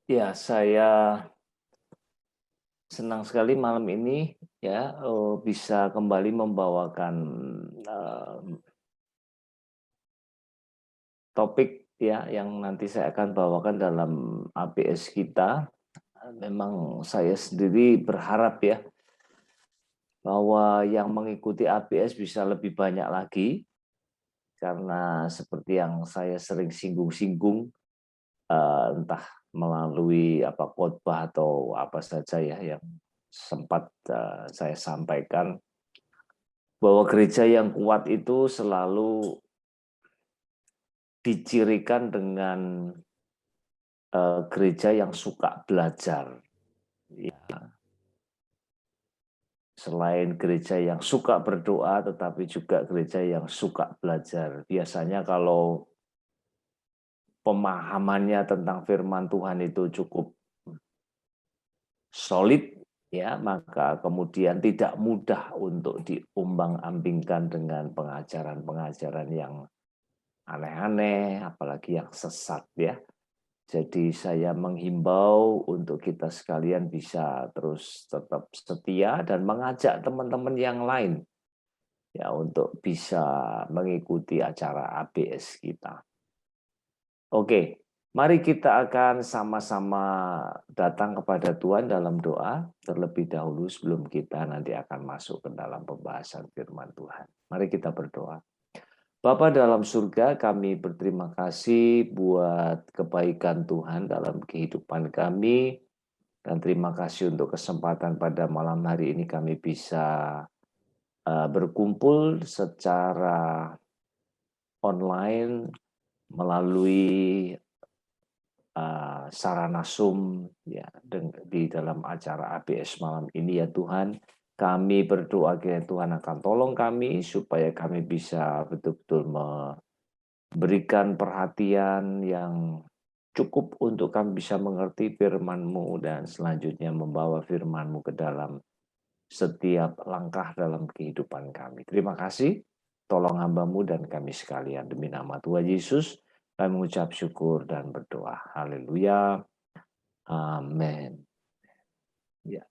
Ya, saya senang sekali malam ini ya bisa kembali membawakan eh, topik ya yang nanti saya akan bawakan dalam APS kita. Memang saya sendiri berharap ya bahwa yang mengikuti APS bisa lebih banyak lagi karena seperti yang saya sering singgung-singgung entah melalui apa khotbah atau apa saja ya yang sempat saya sampaikan bahwa gereja yang kuat itu selalu dicirikan dengan gereja yang suka belajar. Ya, selain gereja yang suka berdoa, tetapi juga gereja yang suka belajar. Biasanya kalau pemahamannya tentang firman Tuhan itu cukup solid, ya maka kemudian tidak mudah untuk diumbang-ambingkan dengan pengajaran-pengajaran yang aneh-aneh, apalagi yang sesat ya. Jadi saya menghimbau untuk kita sekalian bisa terus tetap setia dan mengajak teman-teman yang lain ya untuk bisa mengikuti acara ABS kita. Oke, mari kita akan sama-sama datang kepada Tuhan dalam doa terlebih dahulu sebelum kita nanti akan masuk ke dalam pembahasan firman Tuhan. Mari kita berdoa. Bapa dalam surga, kami berterima kasih buat kebaikan Tuhan dalam kehidupan kami. Dan terima kasih untuk kesempatan pada malam hari ini kami bisa berkumpul secara online melalui sarana Zoom ya, di dalam acara ABS malam ini ya Tuhan. Kami berdoa kiranya Tuhan akan tolong kami supaya kami bisa betul-betul berikan perhatian yang cukup untuk kami bisa mengerti firman-Mu dan selanjutnya membawa firman-Mu ke dalam setiap langkah dalam kehidupan kami. Terima kasih, tolong hamba-Mu dan kami sekalian. Demi nama Tuhan Yesus, kami mengucap syukur dan berdoa. Haleluya. Amin. Ya.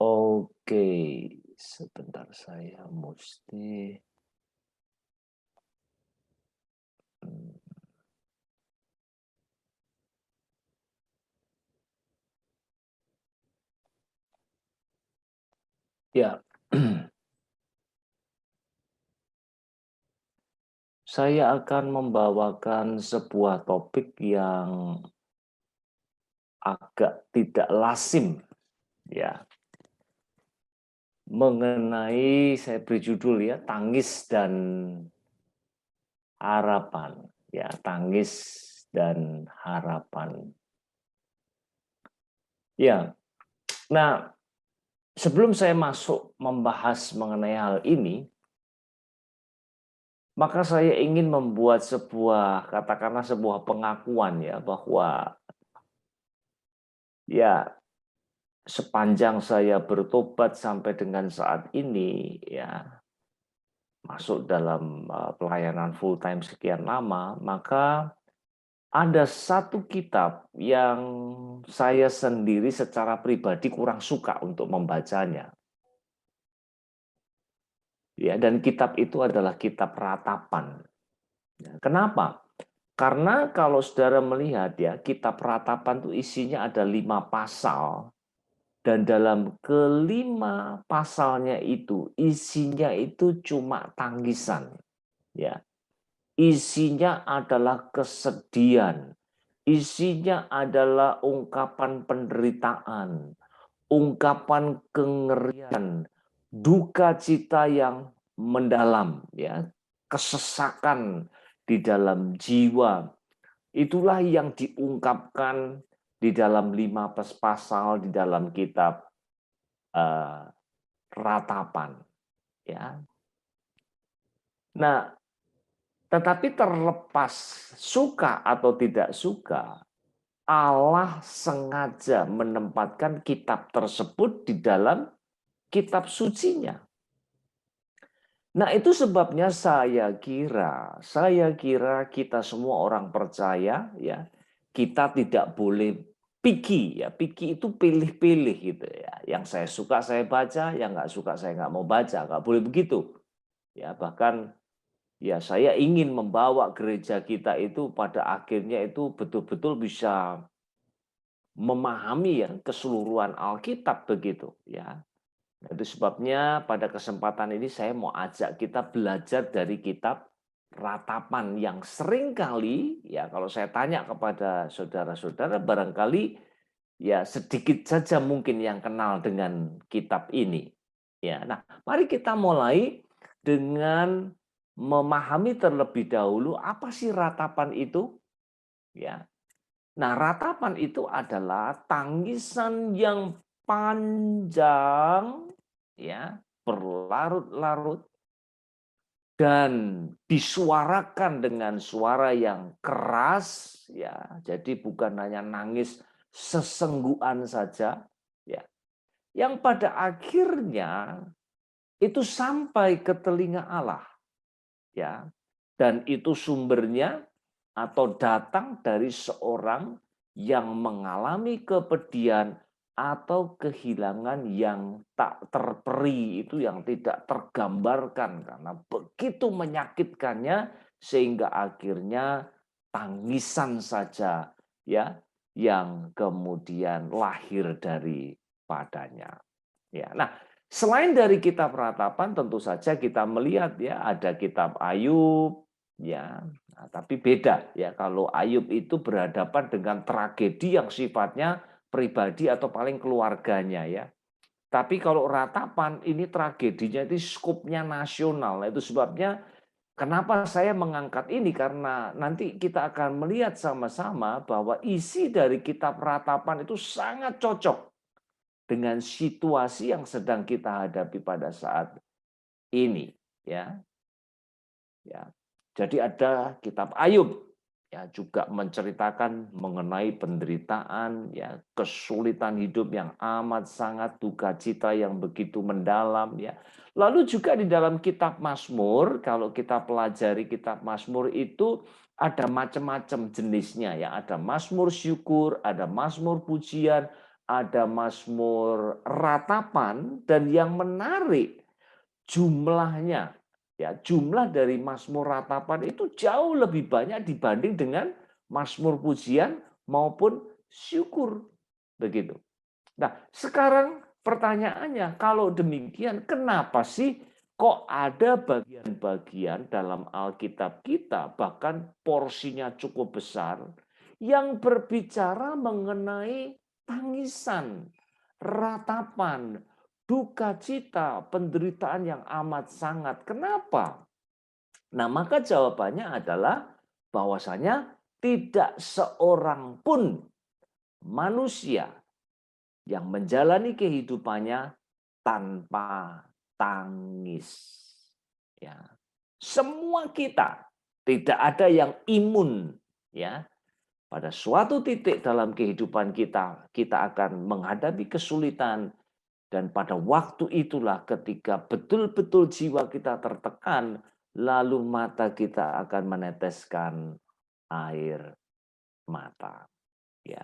Oke, sebentar saya mesti... Hmm, ya, saya akan membawakan sebuah topik yang agak tidak lazim ya, mengenai saya beri judul ya tangis dan harapan ya, tangis dan harapan. Ya, nah sebelum saya masuk membahas mengenai hal ini, maka saya ingin membuat sebuah katakanlah sebuah pengakuan ya bahwa ya sepanjang saya bertobat sampai dengan saat ini ya masuk dalam pelayanan full time sekian lama, maka ada satu kitab yang saya sendiri secara pribadi kurang suka untuk membacanya. Ya, dan kitab itu adalah kitab Ratapan. Ya, kenapa? Karena kalau saudara melihat ya, kitab Ratapan itu isinya ada 5 pasal. Dan dalam kelima pasalnya itu, isinya itu cuma tangisan. Ya, isinya adalah kesedihan, isinya adalah ungkapan penderitaan, ungkapan kengerian, duka cita yang mendalam, ya, kesesakan di dalam jiwa. Itulah yang diungkapkan di dalam 5 pasal di dalam kitab uh, Ratapan. Ya. Nah, tetapi terlepas suka atau tidak suka, Allah sengaja menempatkan kitab tersebut di dalam kitab sucinya. Nah, itu sebabnya saya kira kita semua orang percaya ya, kita tidak boleh picky ya. Picky itu pilih-pilih gitu ya. Yang saya suka saya baca, yang nggak suka saya nggak mau baca. Nggak boleh begitu. Ya, bahkan ya saya ingin membawa gereja kita itu pada akhirnya itu betul-betul bisa memahami ya keseluruhan Alkitab begitu ya. Itu sebabnya pada kesempatan ini saya mau ajak kita belajar dari kitab Ratapan yang seringkali ya kalau saya tanya kepada saudara-saudara barangkali ya sedikit saja mungkin yang kenal dengan kitab ini. Ya, nah mari kita mulai dengan memahami terlebih dahulu apa sih ratapan itu ya. Nah, ratapan itu adalah tangisan yang panjang ya, berlarut-larut dan disuarakan dengan suara yang keras ya. Jadi bukan hanya nangis sesenggukan saja ya. Yang pada akhirnya itu sampai ke telinga Allah ya. Dan itu sumbernya atau datang dari seorang yang mengalami kepedihan atau kehilangan yang tak terperi, itu yang tidak tergambarkan karena begitu menyakitkannya sehingga akhirnya tangisan saja ya yang kemudian lahir daripadanya. Ya. Nah, selain dari kitab Ratapan tentu saja kita melihat ya ada kitab Ayub ya. Nah, tapi beda ya kalau Ayub itu berhadapan dengan tragedi yang sifatnya pribadi atau paling keluarganya ya. Tapi kalau Ratapan ini tragedinya itu skupnya nasional. Nah, itu sebabnya kenapa saya mengangkat ini karena nanti kita akan melihat sama-sama bahwa isi dari kitab Ratapan itu sangat cocok dengan situasi yang sedang kita hadapi pada saat ini ya. Ya. Jadi ada kitab Ayub ya juga menceritakan mengenai penderitaan ya, kesulitan hidup yang amat sangat, duka cita yang begitu mendalam ya. Lalu juga di dalam kitab Mazmur, kalau kita pelajari kitab Mazmur itu ada macam-macam jenisnya ya, ada Mazmur syukur, ada Mazmur pujian, ada Mazmur ratapan dan yang menarik jumlahnya. Ya, jumlah dari Mazmur ratapan itu jauh lebih banyak dibanding dengan Mazmur pujian maupun syukur. Begitu. Nah, sekarang pertanyaannya, kalau demikian kenapa sih kok ada bagian-bagian dalam Alkitab kita, bahkan porsinya cukup besar, yang berbicara mengenai tangisan, ratapan, duka cita, penderitaan yang amat sangat. Kenapa? Nah, maka jawabannya adalah bahwasanya tidak seorang pun manusia yang menjalani kehidupannya tanpa tangis. Ya. Semua kita tidak ada yang imun ya. Pada suatu titik dalam kehidupan kita, kita akan menghadapi kesulitan dan pada waktu itulah ketika betul-betul jiwa kita tertekan, lalu mata kita akan meneteskan air mata. Ya.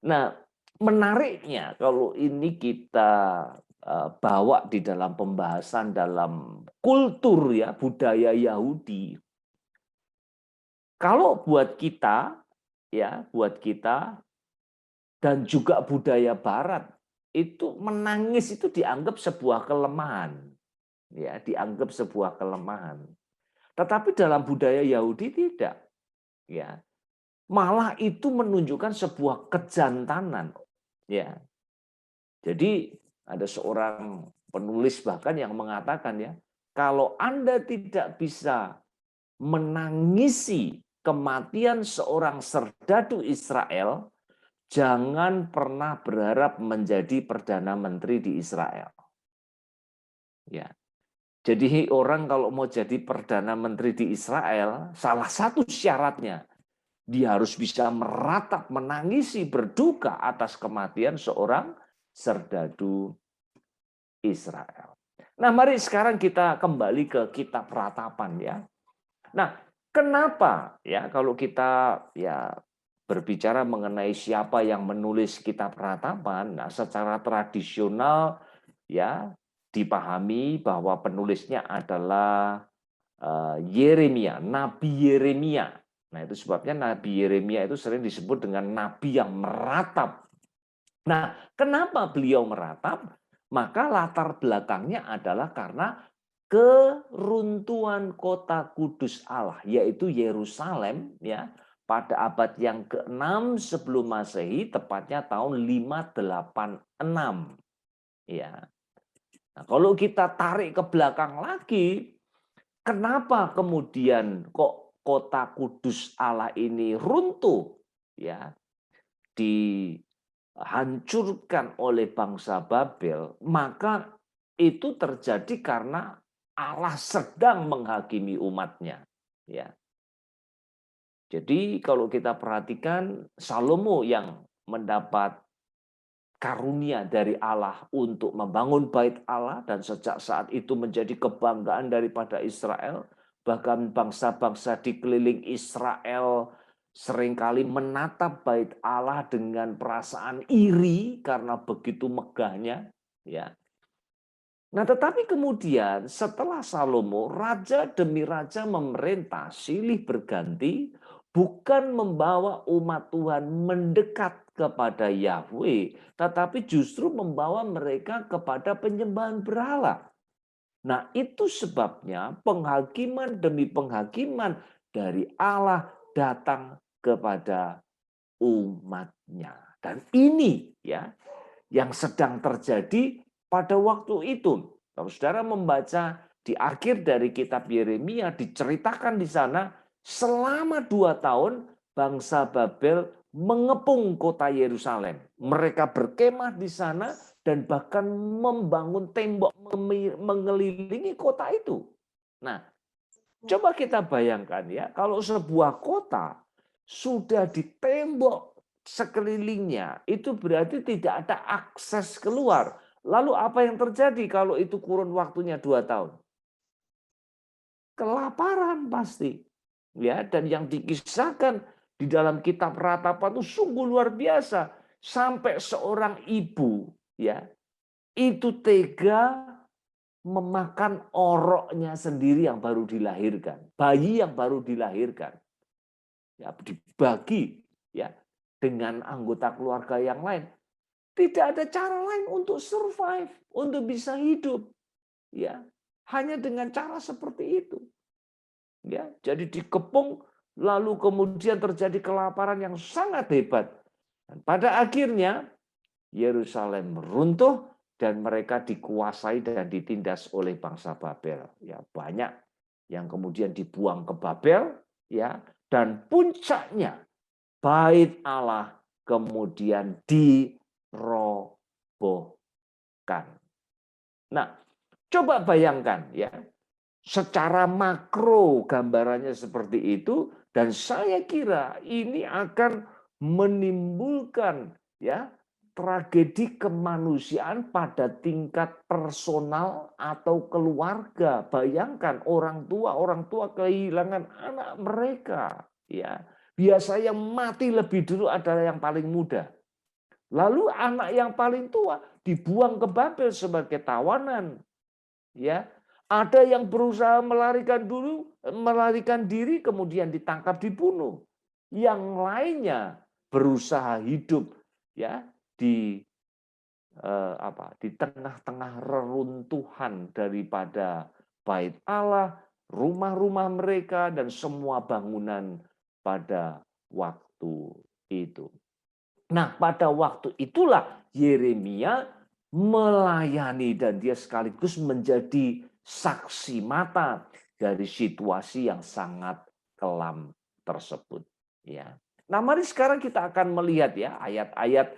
Nah, menariknya kalau ini kita bawa di dalam pembahasan dalam kultur ya, budaya Yahudi. Kalau buat kita ya, buat kita dan juga budaya barat itu menangis itu dianggap sebuah kelemahan. Ya, dianggap sebuah kelemahan. Tetapi dalam budaya Yahudi tidak. Ya. Malah itu menunjukkan sebuah kejantanan. Ya. Jadi ada seorang penulis bahkan yang mengatakan ya, kalau Anda tidak bisa menangisi kematian seorang serdadu Israel, jangan pernah berharap menjadi perdana menteri di Israel. Ya. Jadi orang kalau mau jadi perdana menteri di Israel, salah satu syaratnya dia harus bisa meratap, menangisi, berduka atas kematian seorang serdadu Israel. Nah, mari sekarang kita kembali ke kitab Ratapan ya. Nah, kenapa ya kalau kita ya berbicara mengenai siapa yang menulis kitab Ratapan, nah secara tradisional ya dipahami bahwa penulisnya adalah Yeremia, Nabi Yeremia. Nah, itu sebabnya Nabi Yeremia itu sering disebut dengan nabi yang meratap. Nah, kenapa beliau meratap? Maka latar belakangnya adalah karena keruntuhan kota kudus Allah, yaitu Yerusalem, ya, pada abad yang ke-6 sebelum Masehi, tepatnya tahun 586. Ya. Nah, kalau kita tarik ke belakang lagi, kenapa kemudian kok kota kudus Allah ini runtuh? Ya, dihancurkan oleh bangsa Babel, maka itu terjadi karena Allah sedang menghakimi umatnya. Ya. Jadi kalau kita perhatikan Salomo yang mendapat karunia dari Allah untuk membangun bait Allah dan sejak saat itu menjadi kebanggaan daripada Israel, bahkan bangsa-bangsa di keliling Israel seringkali menatap bait Allah dengan perasaan iri karena begitu megahnya, ya. Nah, tetapi kemudian setelah Salomo, raja demi raja memerintah silih berganti, bukan membawa umat Tuhan mendekat kepada Yahweh, tetapi justru membawa mereka kepada penyembahan berhala. Nah, itu sebabnya penghakiman demi penghakiman dari Allah datang kepada umatnya. Dan ini ya yang sedang terjadi pada waktu itu. Kalau saudara membaca di akhir dari kitab Yeremia, diceritakan di sana selama 2 tahun bangsa Babel mengepung kota Yerusalem. Mereka berkemah di sana dan bahkan membangun tembok mengelilingi kota itu. Nah, coba kita bayangkan ya, kalau sebuah kota sudah ditembok sekelilingnya, itu berarti tidak ada akses keluar. Lalu apa yang terjadi kalau itu kurun waktunya 2 tahun? Kelaparan pasti. Ya, dan yang dikisahkan di dalam kitab Ratapan itu sungguh luar biasa. Sampai seorang ibu ya, itu tega memakan oroknya sendiri yang baru dilahirkan, bayi yang baru dilahirkan. Ya, dibagi ya dengan anggota keluarga yang lain. Tidak ada cara lain untuk survive, untuk bisa hidup. Ya, hanya dengan cara seperti itu. Ya, jadi dikepung lalu kemudian terjadi kelaparan yang sangat hebat. Dan pada akhirnya Yerusalem runtuh dan mereka dikuasai dan ditindas oleh bangsa Babel. Ya, banyak yang kemudian dibuang ke Babel, ya, dan puncaknya bait Allah kemudian dirobohkan. Nah, coba bayangkan ya, secara makro gambarannya seperti itu dan saya kira ini akan menimbulkan ya tragedi kemanusiaan pada tingkat personal atau keluarga. Bayangkan orang tua kehilangan anak mereka, ya. Biasanya mati lebih dulu adalah yang paling muda. Lalu anak yang paling tua dibuang ke Babel sebagai tawanan, ya. Ada yang berusaha melarikan diri kemudian ditangkap dibunuh. Yang lainnya berusaha hidup ya di tengah-tengah reruntuhan daripada bait Allah, rumah-rumah mereka dan semua bangunan pada waktu itu. Nah, pada waktu itulah Yeremia melayani dan dia sekaligus menjadi saksi mata dari situasi yang sangat kelam tersebut. Ya. Nah, mari sekarang kita akan melihat ya ayat-ayat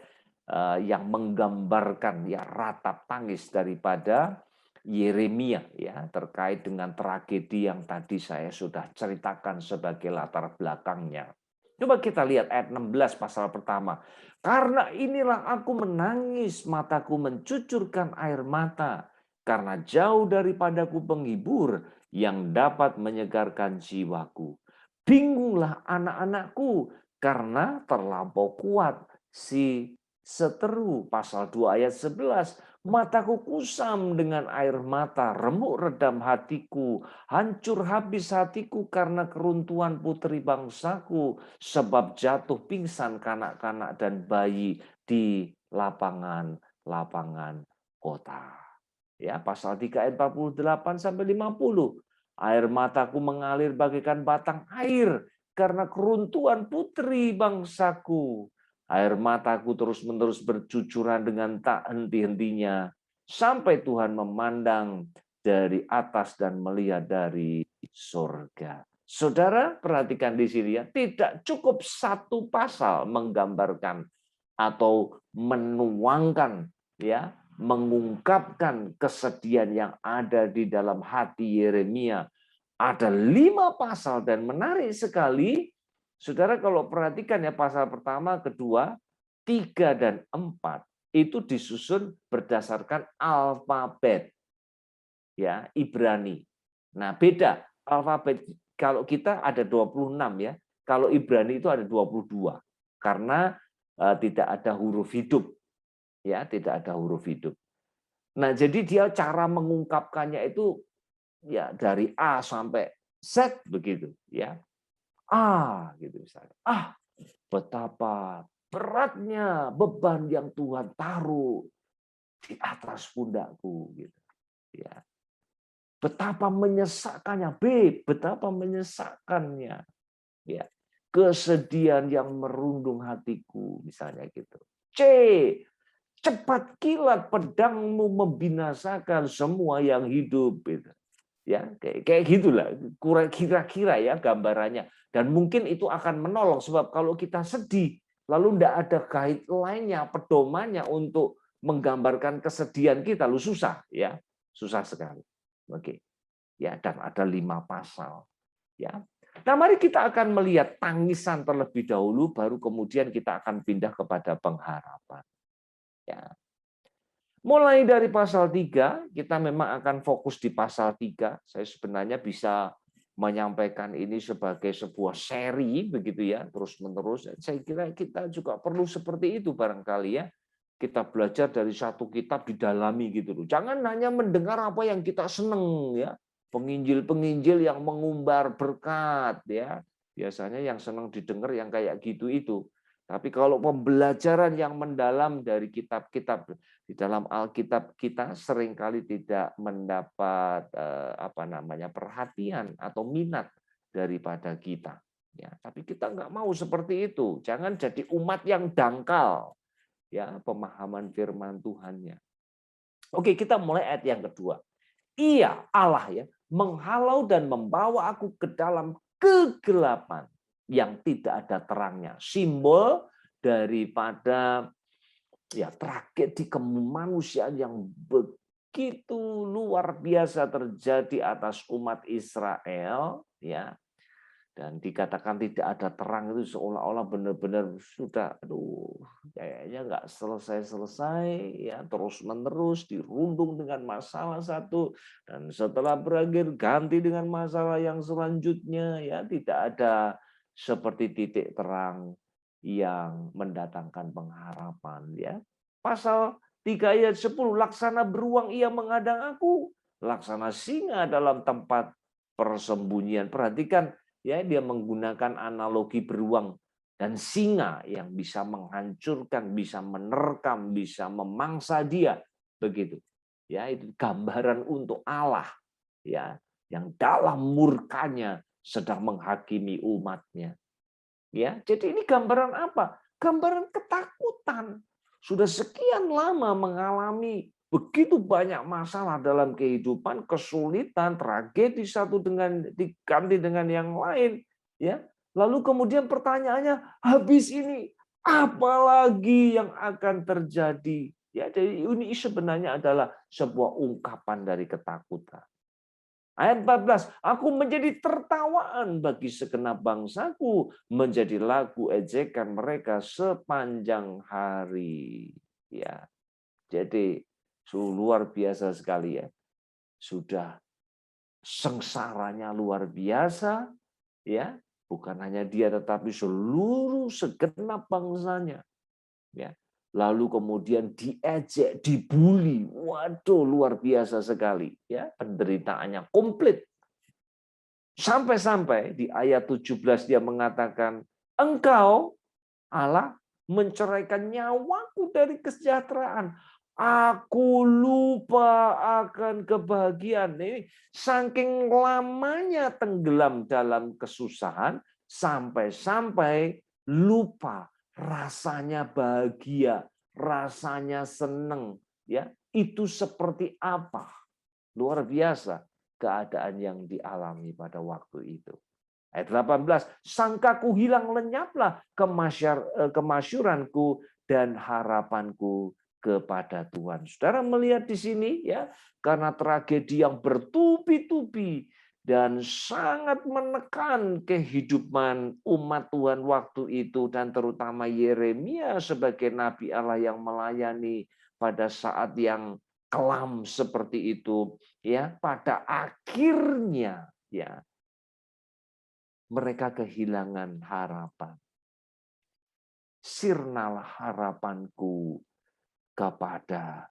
yang menggambarkan ya ratap tangis daripada Yeremia ya terkait dengan tragedi yang tadi saya sudah ceritakan sebagai latar belakangnya. Coba kita lihat ayat 16 pasal pertama. Karena inilah aku menangis, mataku mencucurkan air mata. Karena jauh daripadaku penghibur yang dapat menyegarkan jiwaku. Bingunglah anak-anakku karena terlampau kuat si seteru. Pasal 2 ayat 11, mataku kusam dengan air mata, remuk redam hatiku, hancur habis hatiku karena keruntuhan putri bangsaku, sebab jatuh pingsan kanak-kanak dan bayi di lapangan-lapangan kota. Ya, pasal 3 ayat 48 sampai 50. Air mataku mengalir bagaikan batang air karena keruntuhan putri bangsaku. Air mataku terus-menerus bercucuran dengan tak henti-hentinya sampai Tuhan memandang dari atas dan melihat dari surga. Saudara, perhatikan di sini ya, tidak cukup satu pasal menggambarkan atau menuangkan, ya, mengungkapkan kesedihan yang ada di dalam hati Yeremia. Ada 5 pasal dan menarik sekali, saudara, kalau perhatikan ya, pasal pertama, kedua, 3 dan 4 itu disusun berdasarkan alfabet, ya, Ibrani. Nah, beda alfabet. Kalau kita ada 26 ya, kalau Ibrani itu ada 22 karena tidak ada huruf hidup, ya, tidak ada huruf hidup. Nah, jadi dia cara mengungkapkannya itu ya dari A sampai Z begitu, ya. A gitu misalnya. Betapa beratnya beban yang Tuhan taruh di atas pundakku gitu, ya. Betapa menyesakkannya. B, betapa menyesakkannya, ya. Kesedihan yang merundung hatiku misalnya gitu. C, cepat kilat pedangmu membinasakan semua yang hidup gitu. Ya, kayak gitulah kira-kira ya gambarannya. Dan mungkin itu akan menolong sebab kalau kita sedih lalu tidak ada guideline-nya, pedomannya untuk menggambarkan kesedihan kita, lu susah ya. Susah sekali. Oke. Ya, dan ada 5 pasal, ya. Nah, mari kita akan melihat tangisan terlebih dahulu baru kemudian kita akan pindah kepada pengharapan. Ya. Mulai dari pasal 3, kita memang akan fokus di pasal 3. Saya sebenarnya bisa menyampaikan ini sebagai sebuah seri begitu ya, terus-menerus. Saya kira kita juga perlu seperti itu barangkali ya. Kita belajar dari satu kitab didalami gitu loh. Jangan hanya mendengar apa yang kita seneng ya. Penginjil-penginjil yang mengumbar berkat ya. Biasanya yang senang didengar yang kayak gitu itu. Tapi kalau pembelajaran yang mendalam dari kitab-kitab di dalam Alkitab kita seringkali tidak mendapat perhatian atau minat daripada kita. Ya, tapi kita nggak mau seperti itu. Jangan jadi umat yang dangkal ya pemahaman firman Tuhannya. Oke, kita mulai ayat yang kedua. Ia Allah ya menghalau dan membawa aku ke dalam kegelapan yang tidak ada terangnya. Simbol daripada ya tragedi kemanusiaan yang begitu luar biasa terjadi atas umat Israel, ya. Dan dikatakan tidak ada terang itu seolah-olah benar-benar sudah, kayaknya nggak selesai-selesai, ya terus-menerus dirundung dengan masalah satu, dan setelah berakhir ganti dengan masalah yang selanjutnya, ya tidak ada seperti titik terang yang mendatangkan pengharapan, ya. Pasal 3 ayat 10, laksana beruang ia menghadang aku, laksana singa dalam tempat persembunyian. Perhatikan, ya, dia menggunakan analogi beruang dan singa yang bisa menghancurkan, bisa menerkam, bisa memangsa dia, begitu. Ya, itu gambaran untuk Allah, ya, yang dalam murkanya sedang menghakimi umatnya. Ya, jadi ini gambaran apa? Gambaran ketakutan. Sudah sekian lama mengalami begitu banyak masalah dalam kehidupan, kesulitan, tragedi satu dengan diganti dengan yang lain, ya. Lalu kemudian pertanyaannya, habis ini apa lagi yang akan terjadi? Ya, jadi ini sebenarnya adalah sebuah ungkapan dari ketakutan. Ayat 14, aku menjadi tertawaan bagi segenap bangsaku, menjadi lagu ejekan mereka sepanjang hari. Ya, jadi luar biasa sekali ya. Sudah sengsaranya luar biasa, ya. Bukan hanya dia, tetapi seluruh segenap bangsanya. Ya. Lalu kemudian diejek, dibully. Waduh, luar biasa sekali. Ya, penderitaannya komplit. Sampai-sampai di ayat 17 dia mengatakan, engkau Allah menceraikan nyawaku dari kesejahteraan. Aku lupa akan kebahagiaan. Ini saking lamanya tenggelam dalam kesusahan, sampai-sampai lupa rasanya bahagia, rasanya senang. Ya, itu seperti apa? Luar biasa keadaan yang dialami pada waktu itu. Ayat 18, sangkaku hilang lenyaplah kemasyuranku dan harapanku kepada Tuhan. Saudara melihat di sini ya, karena tragedi yang bertubi-tubi dan sangat menekan kehidupan umat Tuhan waktu itu, dan terutama Yeremia sebagai nabi Allah yang melayani pada saat yang kelam seperti itu, ya, pada akhirnya ya mereka kehilangan harapan. Sirnalah harapanku kepada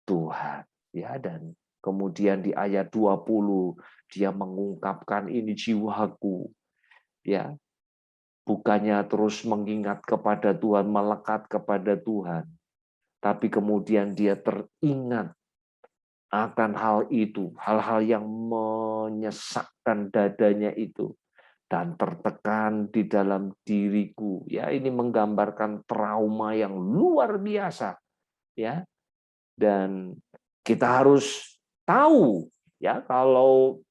Tuhan. Ya, dan kemudian di ayat 20 dia mengungkapkan ini jiwaku. Ya, bukannya terus mengingat kepada Tuhan, melekat kepada Tuhan, tapi kemudian dia teringat akan hal itu, hal-hal yang menyesakkan dadanya itu, dan tertekan di dalam diriku. Ya, ini menggambarkan trauma yang luar biasa. Ya, dan kita harus tahu ya, kalau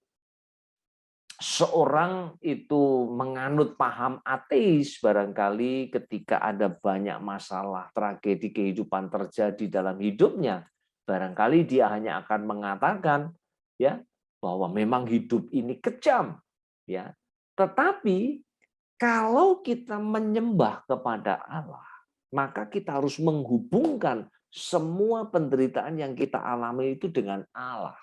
seorang itu menganut paham ateis, barangkali ketika ada banyak masalah, tragedi kehidupan terjadi dalam hidupnya, barangkali dia hanya akan mengatakan ya bahwa memang hidup ini kejam, ya. Tetapi kalau kita menyembah kepada Allah, maka kita harus menghubungkan semua penderitaan yang kita alami itu dengan Allah,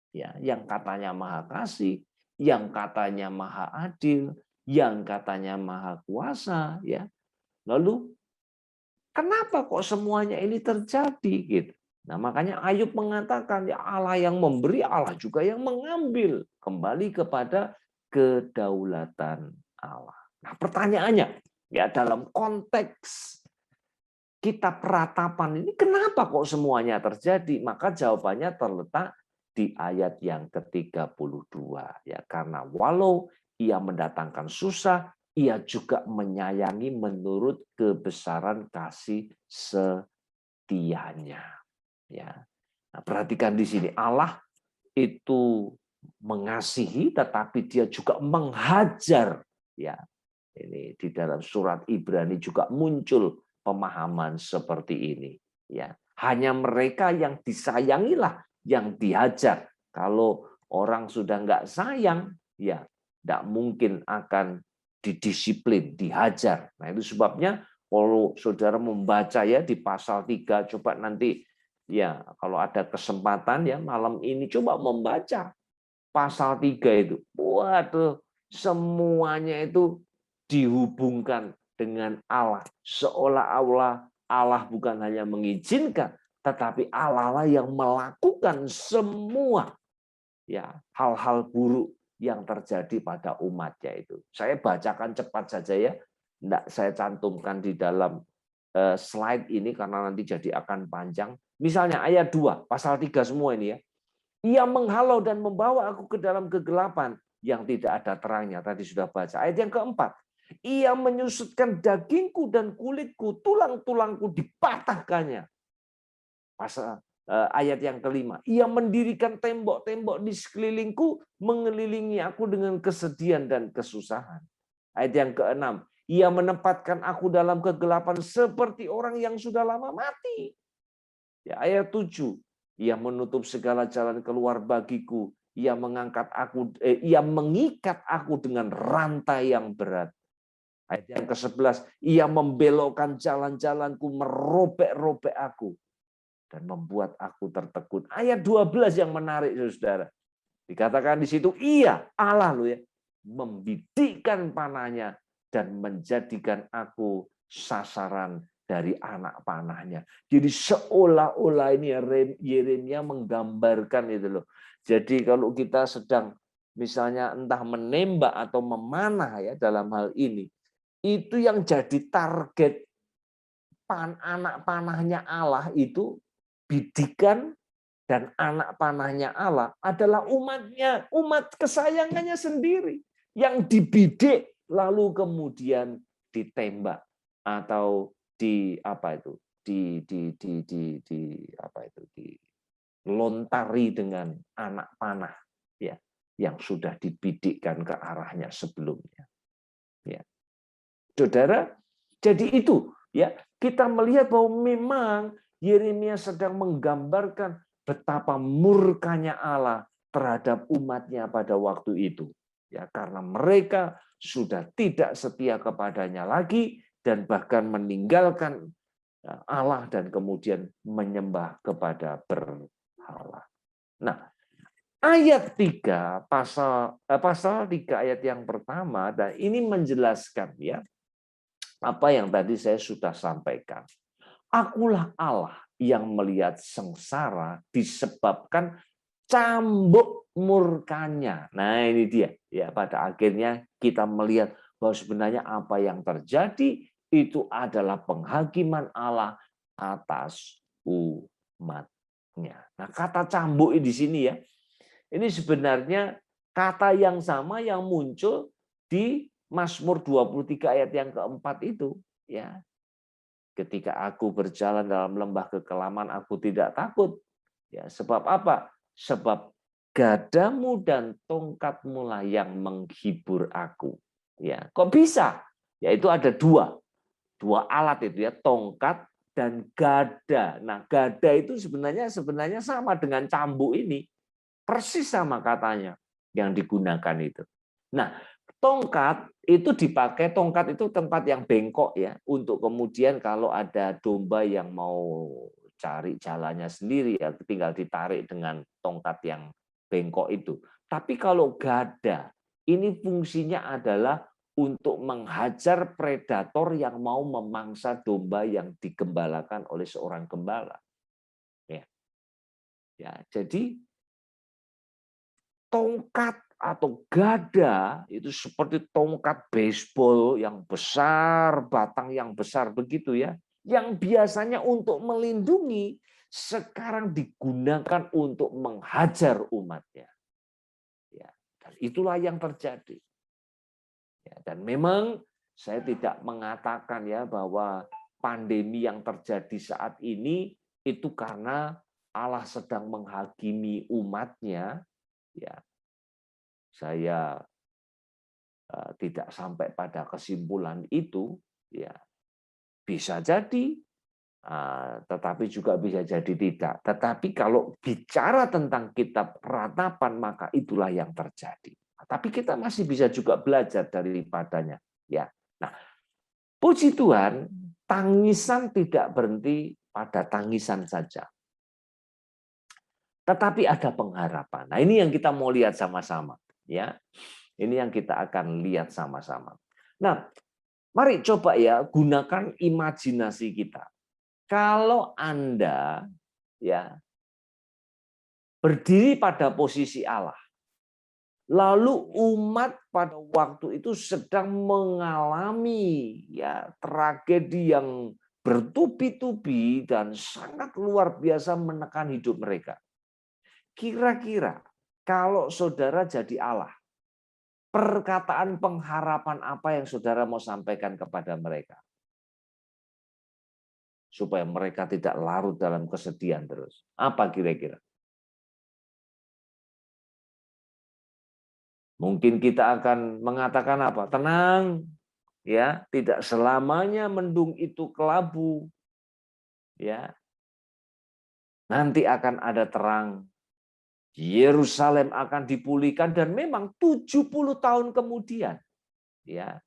ya, yang katanya Maha Kasih, yang katanya Maha Adil, yang katanya Maha Kuasa, ya. Lalu kenapa kok semuanya ini terjadi gitu? Nah, makanya Ayub mengatakan ya Allah yang memberi, Allah juga yang mengambil, kembali kepada kedaulatan Allah. Nah, pertanyaannya ya, dalam konteks kita peratapan ini kenapa kok semuanya terjadi? Maka jawabannya terletak di ayat yang ke-32 ya, karena walau ia mendatangkan susah, ia juga menyayangi menurut kebesaran kasih setianya. Ya. Nah, perhatikan di sini Allah itu mengasihi, tetapi dia juga menghajar. Ya, ini di dalam surat Ibrani juga muncul pemahaman seperti ini. Ya, hanya mereka yang disayangilah yang dihajar. Kalau orang sudah nggak sayang, ya nggak mungkin akan didisiplin, dihajar. Nah, itu sebabnya kalau saudara membaca ya di pasal 3, coba nanti ya kalau ada kesempatan ya malam ini coba membaca pasal 3 itu. Waduh, semuanya itu dihubungkan dengan Allah. Seolah-olah Allah bukan hanya mengizinkan, tetapi Allah lah yang melakukan semua ya hal-hal buruk yang terjadi pada umatnya itu. Saya bacakan cepat saja ya. Enggak saya cantumkan di dalam slide ini karena nanti jadi akan panjang. Misalnya ayat 2, pasal 3 semua ini ya. Ia menghalau dan membawa aku ke dalam kegelapan yang tidak ada terangnya. Tadi sudah baca. Ayat yang keempat. Ia menyusutkan dagingku dan kulitku, tulang-tulangku dipatahkannya. Pasal ayat yang kelima. Ia mendirikan tembok-tembok di sekelilingku, mengelilingi aku dengan kesedihan dan kesusahan. Ayat yang keenam. Ia menempatkan aku dalam kegelapan seperti orang yang sudah lama mati. Ya, ayat 7. Ia menutup segala jalan keluar bagiku. Ia mengikat aku dengan rantai yang berat. Ayat yang ke-11, ia membelokkan jalan-jalanku, merobek-robek aku dan membuat aku tertegun. Ayat 12 yang menarik, Saudara. Dikatakan di situ, ia Allah loh ya. membidikkan panahnya dan menjadikan aku sasaran dari anak panahnya. Jadi seolah-olah ini Yeremia menggambarkan itu loh. Jadi kalau kita sedang misalnya entah menembak atau memanah ya dalam hal ini, itu yang jadi target anak panahnya Allah itu bidikan, dan anak panahnya Allah adalah umatnya, umat kesayangannya sendiri yang dibidik lalu kemudian ditembak atau di apa itu dilontari dengan anak panah ya yang sudah dibidikkan ke arahnya sebelumnya. Ya. Saudara, jadi itu ya kita melihat bahwa memang Yeremia sedang menggambarkan betapa murkanya Allah terhadap umatnya pada waktu itu. Ya, karena mereka sudah tidak setia kepadanya lagi dan bahkan meninggalkan Allah dan kemudian menyembah kepada berhala. Nah, ayat 3 pasal 3 ayat yang pertama dan ini menjelaskan ya apa yang tadi saya sudah sampaikan. Akulah Allah yang melihat sengsara disebabkan cambuk murkanya. Nah, ini dia. Ya, pada akhirnya kita melihat bahwa sebenarnya apa yang terjadi itu adalah penghakiman Allah atas umatnya. Nah, kata cambuk di sini ya. Ini sebenarnya kata yang sama yang muncul di Mazmur 23 ayat yang keempat itu, ya. Ketika aku berjalan dalam lembah kekelaman, aku tidak takut. Ya, sebab apa? Sebab gadamu dan tongkatmu lah yang menghibur aku. Ya, kok bisa? Ya, itu ada dua alat itu ya, tongkat dan gada. Nah, gada itu sebenarnya sama dengan cambuk ini, persis sama katanya yang digunakan itu. Nah, tongkat itu dipakai, tongkat itu tempat yang bengkok ya, untuk kemudian kalau ada domba yang mau cari jalannya sendiri ya tinggal ditarik dengan tongkat yang bengkok itu. Tapi kalau gada, ini fungsinya adalah untuk menghajar predator yang mau memangsa domba yang digembalakan oleh seorang gembala. Ya, jadi tongkat atau gada itu seperti tongkat baseball yang besar, batang yang besar begitu ya, yang biasanya untuk melindungi sekarang digunakan untuk menghajar umatnya. Ya, dan itulah yang terjadi. Ya, dan memang saya tidak mengatakan ya bahwa pandemi yang terjadi saat ini itu karena Allah sedang menghakimi umatnya. Ya, saya tidak sampai pada kesimpulan itu, ya bisa jadi, tetapi juga bisa jadi tidak. Tetapi kalau bicara tentang kitab ratapan, maka itulah yang terjadi. Tapi kita masih bisa juga belajar daripadanya. Ya, nah, puji Tuhan, tangisan tidak berhenti pada tangisan saja. Tetapi ada pengharapan. Nah, ini yang kita mau lihat sama-sama. Ya, ini yang kita akan lihat sama-sama. Nah, mari coba ya gunakan imajinasi kita. Kalau Anda ya berdiri pada posisi Allah, lalu umat pada waktu itu sedang mengalami ya tragedi yang bertubi-tubi dan sangat luar biasa menekan hidup mereka. Kira-kira kalau saudara jadi Allah, perkataan pengharapan apa yang saudara mau sampaikan kepada mereka? Supaya mereka tidak larut dalam kesedihan terus. Apa kira-kira? Mungkin kita akan mengatakan apa? Tenang, ya, tidak selamanya mendung itu kelabu. Ya. Nanti akan ada terang. Yerusalem akan dipulihkan dan memang 70 tahun kemudian, ya,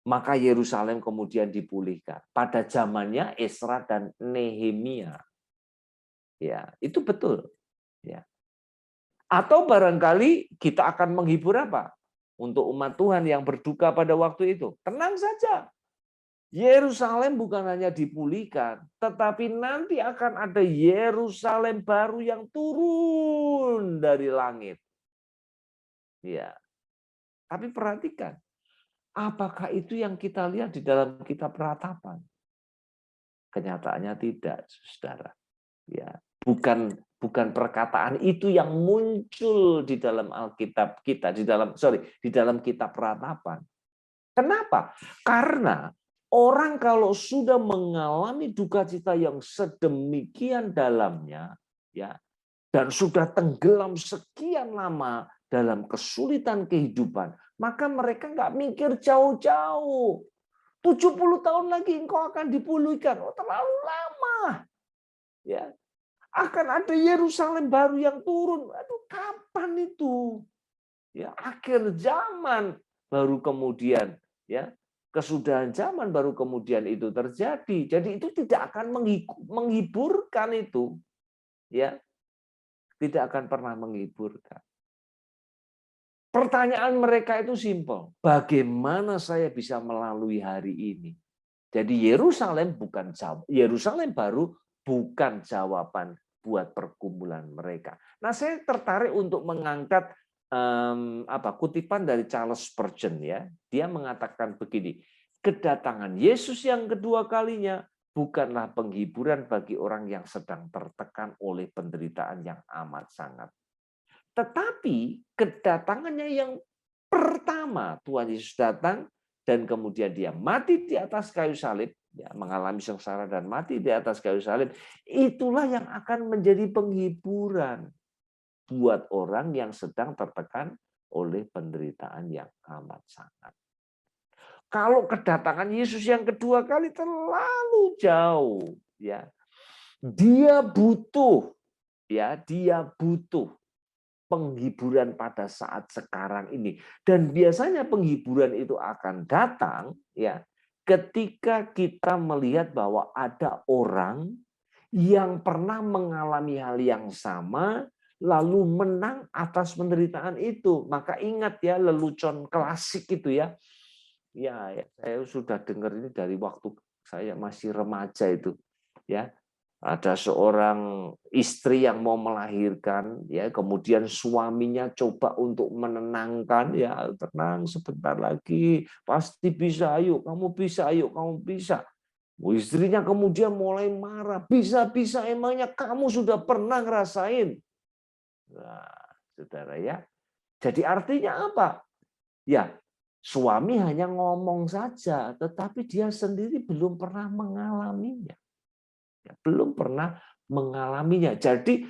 maka Yerusalem kemudian dipulihkan pada zamannya Esra dan Nehemia. Ya, itu betul. Ya. Atau barangkali kita akan menghibur apa? Untuk umat Tuhan yang berduka pada waktu itu. Tenang saja. Yerusalem bukan hanya dipulihkan, tetapi nanti akan ada Yerusalem baru yang turun dari langit. Ya. Tapi perhatikan, apakah itu yang kita lihat di dalam kitab Ratapan? Kenyataannya tidak, Saudara. Ya, bukan perkataan itu yang muncul di dalam Alkitab kita, di dalam kitab Ratapan. Kenapa? Karena orang kalau sudah mengalami duka cita yang sedemikian dalamnya, ya, dan sudah tenggelam sekian lama dalam kesulitan kehidupan, maka mereka nggak mikir jauh-jauh. 70 tahun lagi engkau akan dipulihkan. Oh, terlalu lama. Ya. Akan ada Yerusalem baru yang turun. Aduh, kapan itu? Ya, akhir zaman baru kemudian, ya. Kesudahan zaman baru kemudian itu terjadi. Jadi itu tidak akan menghiburkan itu. Ya. Tidak akan pernah menghiburkan. Pertanyaan mereka itu simpel. Bagaimana saya bisa melalui hari ini? Jadi Yerusalem baru bukan jawaban buat pergumulan mereka. Nah, saya tertarik untuk mengangkat kutipan dari Charles Spurgeon, ya. Dia mengatakan begini, kedatangan Yesus yang kedua kalinya bukanlah penghiburan bagi orang yang sedang tertekan oleh penderitaan yang amat sangat. Tetapi kedatangannya yang pertama, Tuhan Yesus datang dan kemudian dia mati di atas kayu salib, ya, mengalami sengsara dan mati di atas kayu salib, itulah yang akan menjadi penghiburan buat orang yang sedang tertekan oleh penderitaan yang amat sangat. Kalau kedatangan Yesus yang kedua kali terlalu jauh, ya, dia butuh penghiburan pada saat sekarang ini. Dan biasanya penghiburan itu akan datang, ya, ketika kita melihat bahwa ada orang yang pernah mengalami hal yang sama lalu menang atas penderitaan itu. Maka ingat ya, lelucon klasik itu ya. Ya, saya sudah dengar ini dari waktu saya masih remaja itu, ya. Ada seorang istri yang mau melahirkan, ya, kemudian suaminya coba untuk menenangkan, ya, tenang sebentar lagi, pasti bisa, ayo kamu bisa, ayo kamu bisa. Istrinya kemudian mulai marah, bisa emangnya kamu sudah pernah ngerasain? Nah, saudara ya, jadi artinya apa? Ya, suami hanya ngomong saja, tetapi dia sendiri belum pernah mengalaminya. Ya, belum pernah mengalaminya. Jadi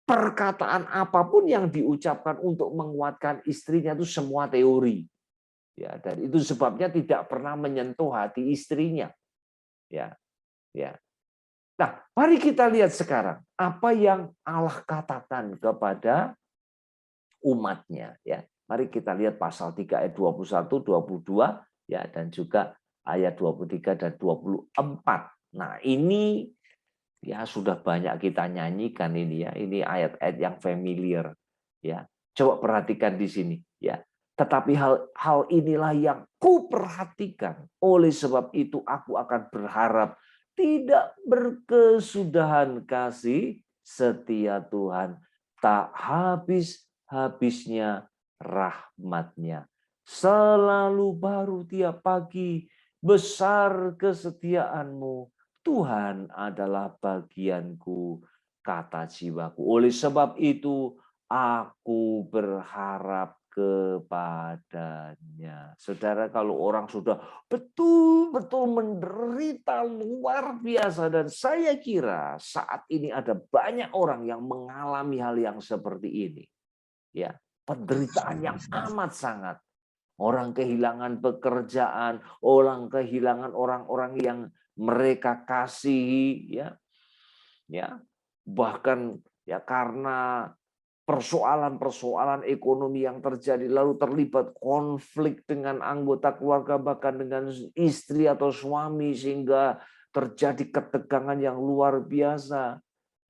perkataan apapun yang diucapkan untuk menguatkan istrinya itu semua teori. Ya, dan itu sebabnya tidak pernah menyentuh hati istrinya. Ya, ya. Nah, mari kita lihat sekarang apa yang Allah katakan kepada umatnya. Ya, mari kita lihat pasal 3 ayat 21, 22, ya, dan juga ayat 23 dan 24. Nah, ini ya sudah banyak kita nyanyikan ini ya. Ini ayat-ayat yang familiar ya. Coba perhatikan di sini ya. Tetapi hal inilah yang kuperhatikan. Oleh sebab itu aku akan berharap tidak berkesudahan kasih setia Tuhan, tak habis-habisnya rahmatnya. Selalu baru tiap pagi, besar kesetiaanmu. Tuhan adalah bagianku, kata jiwaku. Oleh sebab itu, aku berharap kepadanya. Saudara, kalau orang sudah betul-betul menderita luar biasa, dan saya kira saat ini ada banyak orang yang mengalami hal yang seperti ini. Ya, penderitaan yang amat sangat. Orang kehilangan pekerjaan, orang kehilangan orang-orang yang mereka kasihi, ya, bahkan ya karena persoalan-persoalan ekonomi yang terjadi, lalu terlibat konflik dengan anggota keluarga, bahkan dengan istri atau suami, sehingga terjadi ketegangan yang luar biasa.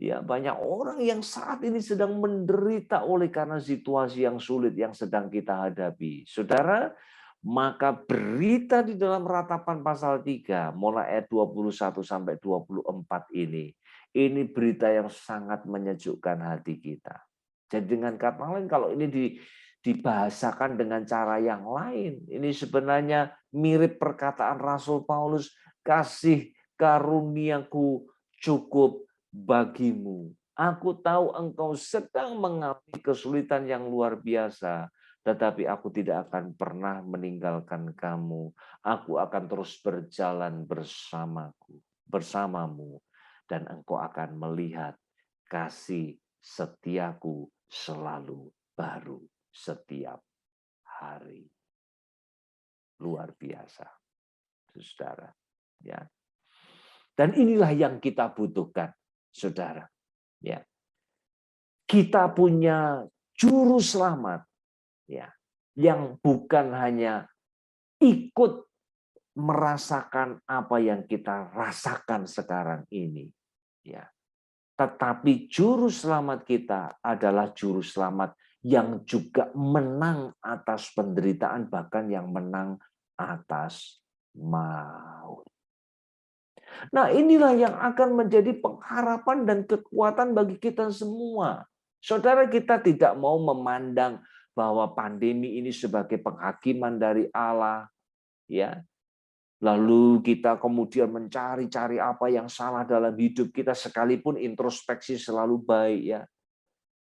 Ya, banyak orang yang saat ini sedang menderita oleh karena situasi yang sulit yang sedang kita hadapi. Saudara, maka berita di dalam Ratapan pasal 3, mulai ayat 21 sampai 24 ini berita yang sangat menyejukkan hati kita. Jadi dengan kata lain, kalau ini dibahasakan dengan cara yang lain, ini sebenarnya mirip perkataan Rasul Paulus, kasih karuniaku cukup bagimu. Aku tahu engkau sedang mengalami kesulitan yang luar biasa, tetapi aku tidak akan pernah meninggalkan kamu. Aku akan terus berjalan bersamamu, dan engkau akan melihat kasih setiaku selalu baru setiap hari. Luar biasa, saudara. Ya. Dan inilah yang kita butuhkan, saudara. Ya. Kita punya juru selamat, ya, yang bukan hanya ikut merasakan apa yang kita rasakan sekarang ini, ya. Tetapi juru selamat kita adalah juru selamat yang juga menang atas penderitaan, bahkan yang menang atas maut. Nah, inilah yang akan menjadi pengharapan dan kekuatan bagi kita semua. Saudara, kita tidak mau memandang bahwa pandemi ini sebagai penghakiman dari Allah, ya. Lalu kita kemudian mencari-cari apa yang salah dalam hidup kita, sekalipun introspeksi selalu baik, ya.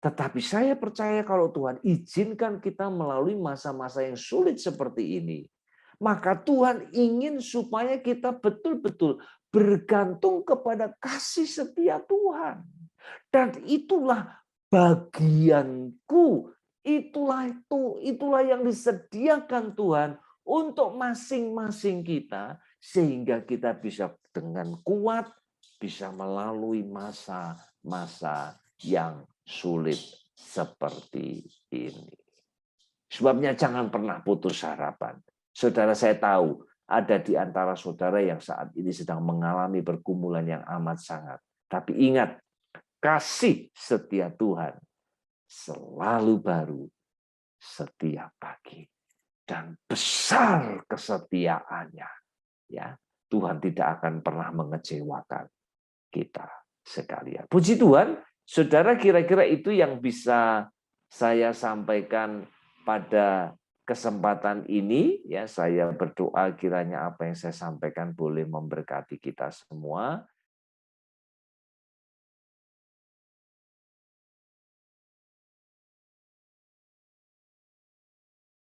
Tetapi saya percaya kalau Tuhan izinkan kita melalui masa-masa yang sulit seperti ini, maka Tuhan ingin supaya kita betul-betul bergantung kepada kasih setia Tuhan. Dan itulah bagianku, itulah yang disediakan Tuhan untuk masing-masing kita, sehingga kita bisa dengan kuat bisa melalui masa-masa yang sulit seperti ini. Sebabnya jangan pernah putus harapan. Saudara, saya tahu ada di antara saudara yang saat ini sedang mengalami pergumulan yang amat sangat. Tapi ingat, kasih setia Tuhan selalu baru setiap pagi. Dan besar kesetiaannya. Ya, Tuhan tidak akan pernah mengecewakan kita sekalian. Puji Tuhan, saudara, kira-kira itu yang bisa saya sampaikan pada kesempatan ini. Ya, saya berdoa kiranya apa yang saya sampaikan boleh memberkati kita semua.